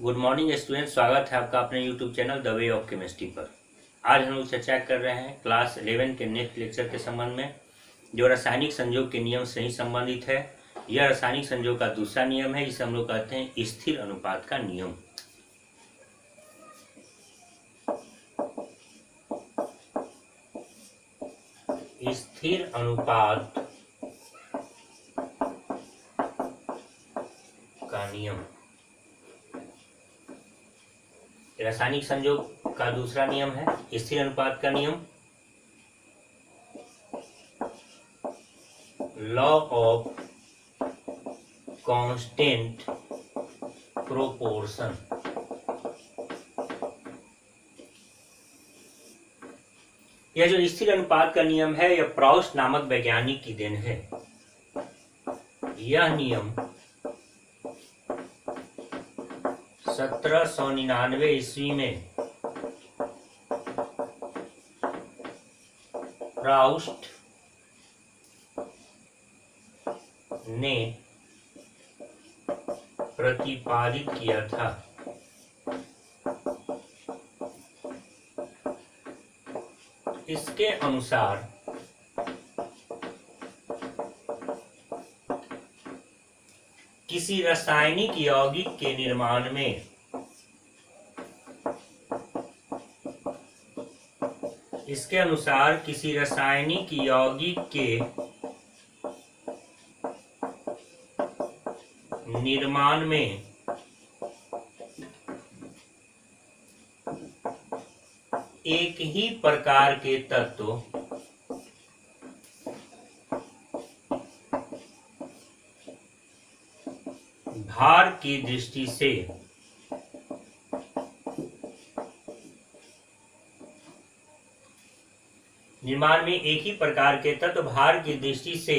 Good morning student, स्वागत है आपका अपने YouTube channel the way of chemistry पर। आज हम लोग चर्चा कर रहे हैं क्लास 11 के नेक्स्ट लेक्चर के संबंध में, जो रासायनिक संयोग के नियम से ही संबंधित है। यह रासायनिक संयोग का दूसरा नियम है, जिसे हम लोग कहते हैं स्थिर अनुपात का नियम। स्थिर अनुपात का नियम रासायनिक संयोग का दूसरा नियम है, स्थिर अनुपात का नियम। Law of constant proportion. यह जो स्थिर अनुपात का नियम है, यह प्राउस्ट नामक वैज्ञानिक की देन है। यह नियम 1799 ईस्वी में प्राउस्ट ने प्रतिपादित किया था। इसके अनुसार किसी रासायनिक यौगिक के निर्माण में किसी रासायनिक यौगिक के निर्माण में एक ही प्रकार के तत्व भार की दृष्टि से भार की दृष्टि से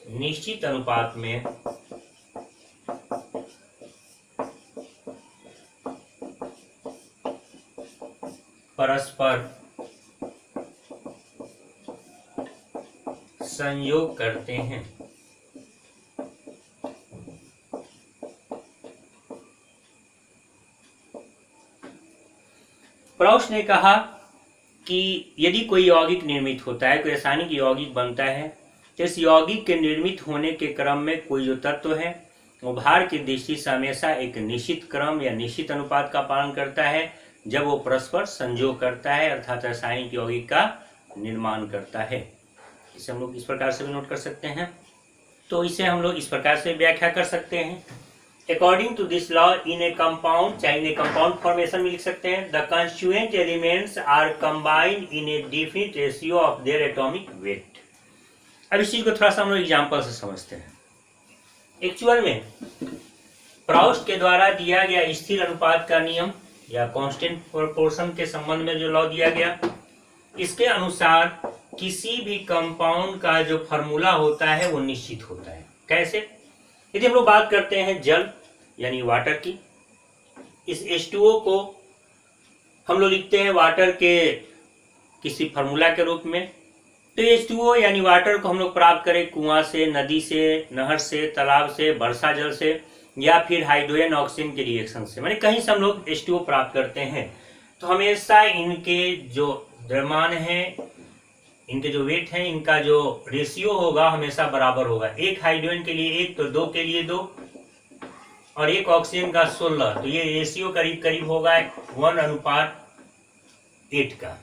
निश्चित अनुपात में परस्पर संयोग करते हैं। प्राउस्ट ने कहा कि यदि कोई यौगिक निर्मित होता है, कोई रासायनिक यौगिक बनता है, तो इस यौगिक के निर्मित होने के क्रम में कोई जो तत्व है वो भार की दृष्टि से हमेशा एक निश्चित क्रम या निश्चित अनुपात का पालन करता है जब वो परस्पर संयोग करता है, अर्थात रासायनिक यौगिक का निर्माण करता है। इसे हम लोग इस प्रकार से भी नोट कर सकते हैं। तो इसे हम लोग इस प्रकार से व्याख्या कर सकते हैं। According to this law in a compound, चाहे इन ए कंपाउंड फॉर्मेशन में लिख सकते हैं, the constituent elements are combined in a definite ratio of their atomic weight. अब इस चीज को थोड़ा सा हम लोग एग्जाम्पल से समझते हैं। एक्चुअल में प्राउस्ट के द्वारा दिया गया स्थिर अनुपात का नियम या कांस्टेंट प्रोपोर्शन के संबंध में जो लॉ दिया गया, इसके अनुसार किसी भी कंपाउंड का जो फॉर्मूला होता है वो निश्चित होता है। कैसे? यदि हम लोग बात करते हैं जल यानी वाटर की, इस H2O को हम लोग लिखते हैं वाटर के किसी फॉर्मूला के रूप में। तो H2O यानी वाटर को हम लोग प्राप्त करें कुआं से, नदी से, नहर से, तालाब से, वर्षा जल से, या फिर हाइड्रोजन ऑक्सीजन के रिएक्शन से, माने कहीं से हम लोग H2O प्राप्त करते हैं, तो हमेशा इनके जो द्रव्यमान है, इनके जो वेट है, इनका जो रेशियो होगा हमेशा बराबर होगा। एक हाइड्रोजन के लिए 1 तो 2 के लिए 2 और एक ऑक्सीजन का 16, तो ये रेशियो करीब करीब होगा 1:8 का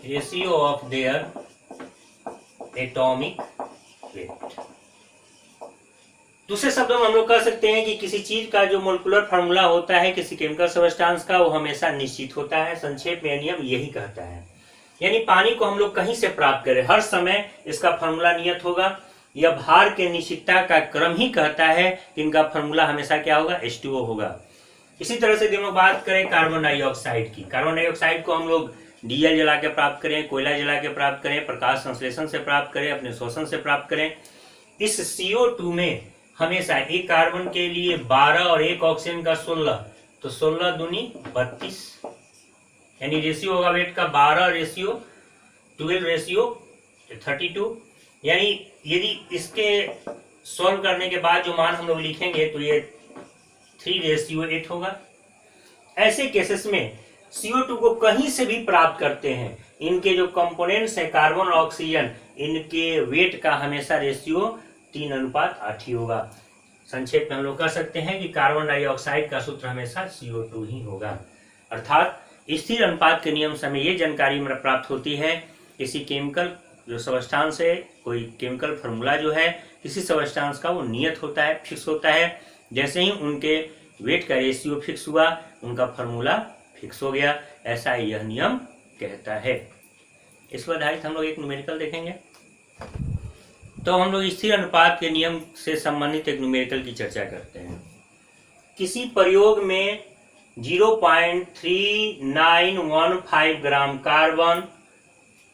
ratio of their atomic wait. दूसरे शब्दों में हम लोग कह सकते हैं कि किसी चीज का जो मोलिकुलर फार्मूला होता है किसी केमिकल सब्सटेंस का, वो हमेशा निश्चित होता है। संक्षेप में नियम यही कहता है। यानी पानी को हम लोग कहीं से प्राप्त करें, हर समय इसका फार्मूला नियत होगा। यह भार के निश्चितता का क्रम ही कहता है कि इनका फार्मूला हमेशा क्या होगा? H2O होगा। इसी तरह से हम लोग बात करें कार्बन डाइऑक्साइड की, कार्बन डाइऑक्साइड को हम लोग डीजल जला के प्राप्त करें, कोयला जला के प्राप्त करें, प्रकाश संश्लेषण से प्राप्त करें, अपने शोषण से प्राप्त करें। इस CO2 में हमेशा एक कार्बन के लिए 12 और एक ऑक्सीजन का 16, तो 16 दूनी 32, यानी रेशियो होगा वेट का 12 रेशियो 12 रेशियो 32, यानी यदि इसके सॉल्व करने के बाद जो मान हम लोग लिखेंगे तो ये 3:8 होगा। ऐसे केसेस में CO2 को कहीं से भी प्राप्त करते हैं, इनके जो कंपोनेंट्स हैं कार्बन और ऑक्सीजन, इनके वेट का हमेशा रेशियो 3:8 ही होगा। संक्षेप में हम लोग कह सकते हैं कि कार्बन डाइऑक्साइड का सूत्र हमेशा CO2 ही होगा। अर्थात स्थिर अनुपात के नियम से हमें ये जानकारी प्राप्त होती है, किसी केमिकल जो सबस्टांस है, कोई केमिकल फार्मूला जो है किसी सबस्टांस का वो नियत होता है, फिक्स होता है। जैसे ही उनके वेट का रेशियो फिक्स हुआ, उनका फार्मूला फिक्स हो गया, ऐसा यह नियम कहता है। इस पर आधारित हम लोग एक न्यूमेरिकल देखेंगे। तो हम लोग स्थिर अनुपात के नियम से संबंधित एक न्यूमेरिकल की चर्चा करते हैं। किसी प्रयोग में 0.3915 ग्राम कार्बन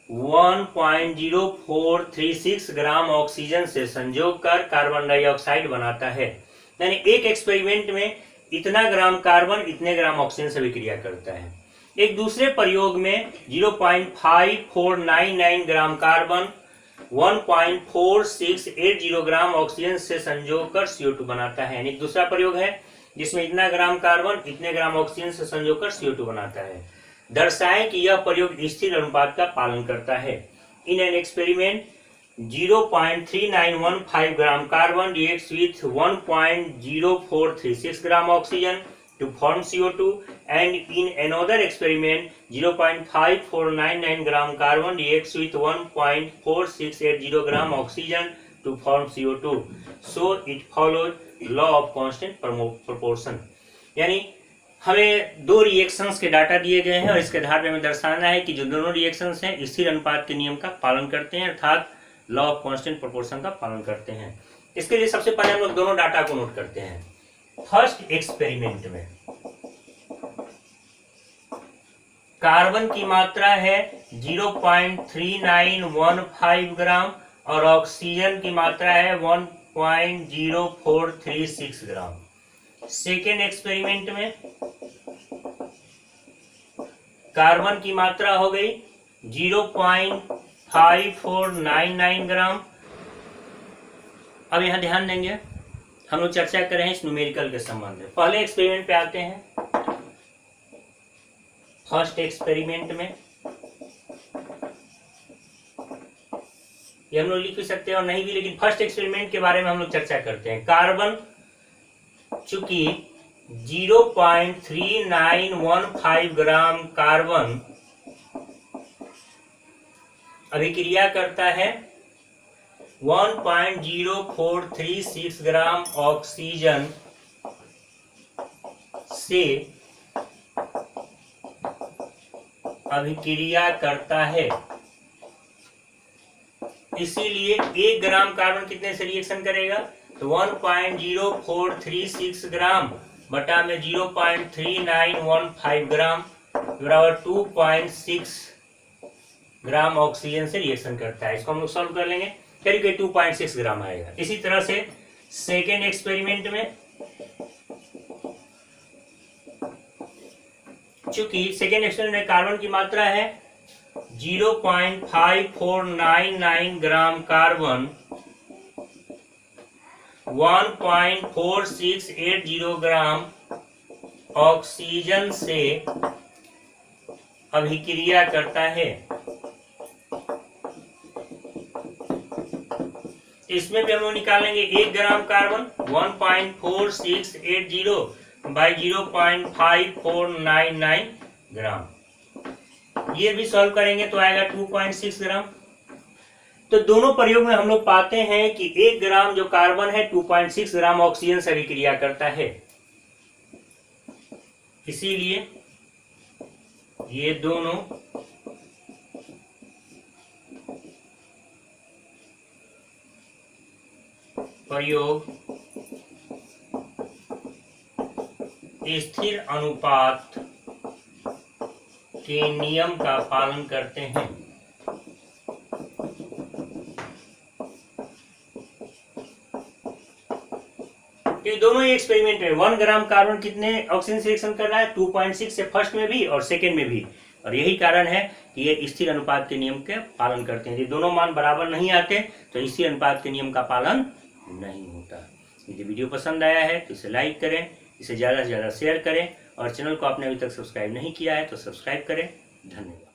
1.0436 ग्राम ऑक्सीजन से संयोग कर कार्बन डाइऑक्साइड बनाता है। यानी एक एक्सपेरिमेंट में इतना ग्राम कार्बन इतने ग्राम ऑक्सीजन से विक्रिया करता है। एक दूसरे प्रयोग में 0.5499 ग्राम कार्बन 1.4680 ग्राम ऑक्सीजन से संयोग कर CO2 बनाता है। यानी दूसरा प्रयोग है जिसमें इतना ग्राम कार्बन इतने ग्राम ऑक्सीजन से संयोग कर CO2 बनाता है। दर्शाएं कि यह प्रयोग स्थिर अनुपात का पालन करता है। In an experiment 0.3915 gram carbon reacts with 1.0436 gram oxygen to form CO2, and in another experiment 0.5499 gram carbon reacts with 1.4680 gram oxygen to form CO2. So it follows law of constant proportion। यानी हमें दो reactions के data दिए गए हैं और इसके आधार पर हमें दर्शाना है कि जो दोनों रिएक्शंस हैं स्थिर अनुपात के नियम का पालन करते हैं, अर्थात लॉ ऑफ कांस्टेंट प्रोपोर्शन का पालन करते हैं। इसके लिए सबसे पहले हम लोग दोनों डाटा को नोट करते हैं। फर्स्ट एक्सपेरिमेंट में कार्बन की मात्रा है 0.3915 ग्राम और ऑक्सीजन की मात्रा है 1.0436 ग्राम। सेकेंड एक्सपेरिमेंट में कार्बन की मात्रा हो गई 0.5499 ग्राम। अब यहां ध्यान देंगे, हम लोग चर्चा कर रहे हैं इस न्यूमेरिकल के संबंध में। पहले एक्सपेरिमेंट पे आते हैं। फर्स्ट एक्सपेरिमेंट में ये हम लोग लिख भी सकते हैं और नहीं भी, लेकिन फर्स्ट एक्सपेरिमेंट के बारे में हम लोग चर्चा करते हैं। कार्बन चूंकि 0.3915 ग्राम कार्बन अभिक्रिया करता है 1.0436 ग्राम ऑक्सीजन से अभिक्रिया करता है। इसीलिए 1 ग्राम कार्बन कितने से रिएक्शन करेगा, तो 1.0436 ग्राम बटा में 0.3915 ग्राम बराबर 2.6 ग्राम ऑक्सीजन से रिएक्शन करता है। इसको हम लोग सॉल्व कर लेंगे, करीब 2.6 ग्राम आएगा। इसी तरह से सेकेंड एक्सपेरिमेंट में चूंकि सेकेंड एक्सपेरिमेंट में कार्बन की मात्रा है 0.5499 ग्राम कार्बन 1.4680 ग्राम ऑक्सीजन से अभिक्रिया करता है। इसमें भी हम लोग निकालेंगे 1 ग्राम कार्बन 1.4680 बाई 0.5499 ग्राम। ये भी सॉल्व करेंगे तो आएगा 2.6 ग्राम। तो दोनों प्रयोग में हम लोग पाते हैं कि 1 ग्राम जो कार्बन है 2.6 ग्राम ऑक्सीजन से अभिक्रिया करता है। इसीलिए ये दोनों प्रयोग स्थिर अनुपात के नियम का पालन करते हैं। ये दोनों ही एक्सपेरिमेंट में 1 ग्राम कार्बन कितने ऑक्सीजन से रिएक्शन कर रहा है, 2.6 से फर्स्ट में भी और सेकेंड में भी और यही कारण है कि ये स्थिर अनुपात के नियम के पालन करते हैं। यदि दोनों मान बराबर नहीं आते तो स्थिर अनुपात के नियम का पालन नहीं होता। यदि वीडियो पसंद आया है तो इसे लाइक करें, इसे ज़्यादा से ज़्यादा शेयर करें और चैनल को आपने अभी तक सब्सक्राइब नहीं किया है तो सब्सक्राइब करें। धन्यवाद।